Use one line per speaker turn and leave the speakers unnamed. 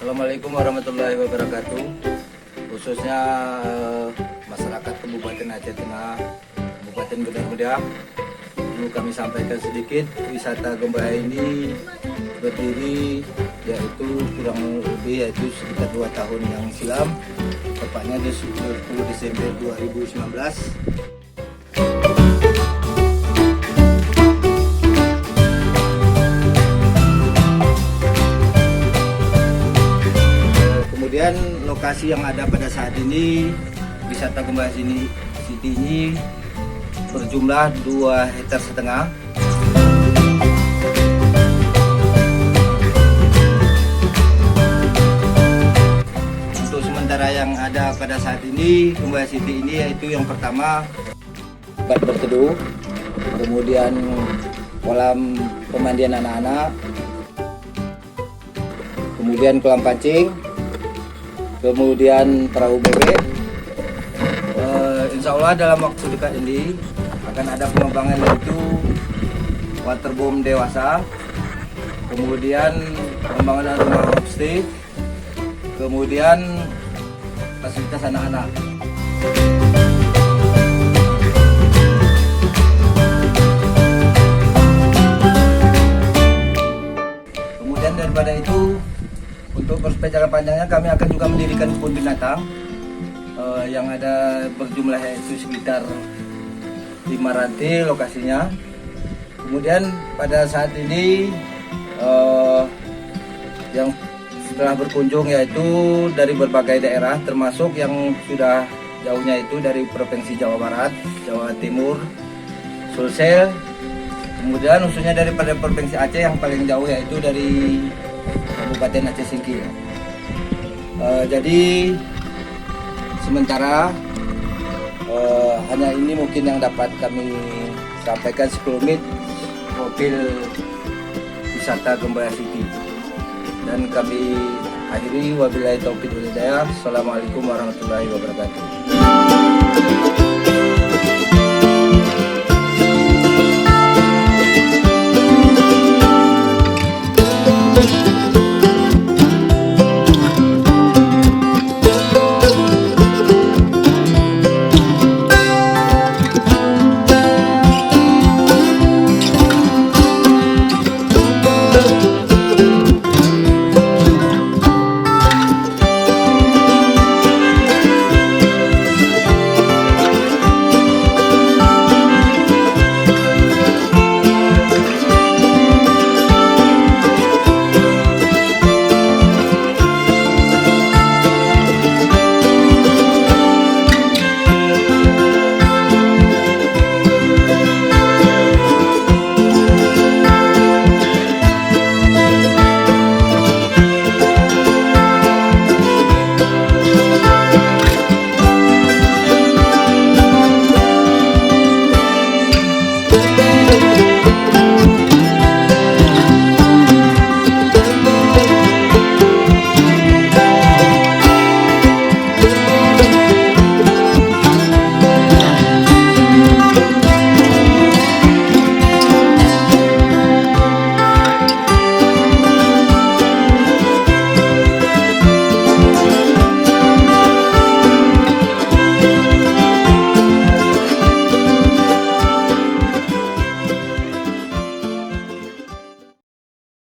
Assalamualaikum warahmatullahi wabarakatuh. Khususnya masyarakat Kabupaten Aceh Tengah, Kabupaten Bandar Muda. Perlu kami sampaikan sedikit, wisata Gembaya ini berdiri yaitu kurang lebih sekitar 2 tahun yang silam, tepatnya di 10 Desember 2019. Kemudian lokasi yang ada pada saat ini, wisata Gembaya City ini berjumlah 2,5 hektar. Untuk sementara yang ada pada saat ini, Gembaya City ini yaitu yang pertama tempat berteduh, kemudian kolam pemandian anak-anak, kemudian kolam pancing, kemudian perahu bebek. Insya Allah dalam waktu dekat ini akan ada pengembangan yaitu waterboom dewasa, kemudian pengembangan rumah homestay, kemudian fasilitas anak-anak. Kemudian daripada itu, untuk perspektif panjangnya kami akan juga mendirikan kebun binatang yang ada berjumlah yaitu sekitar 5 rantai lokasinya. Kemudian pada saat ini yang setelah berkunjung yaitu dari berbagai daerah, termasuk yang sudah jauhnya itu dari Provinsi Jawa Barat, Jawa Timur, Sulsel. Kemudian khususnya daripada Provinsi Aceh yang paling jauh yaitu dari Kabupaten Aceh Singkil. Jadi sementara hanya ini mungkin yang dapat kami sampaikan sekelumit profil wisata Gembaya City. Dan kami akhiri, wabillahi taufiq wal hidayah. Assalamualaikum warahmatullahi wabarakatuh.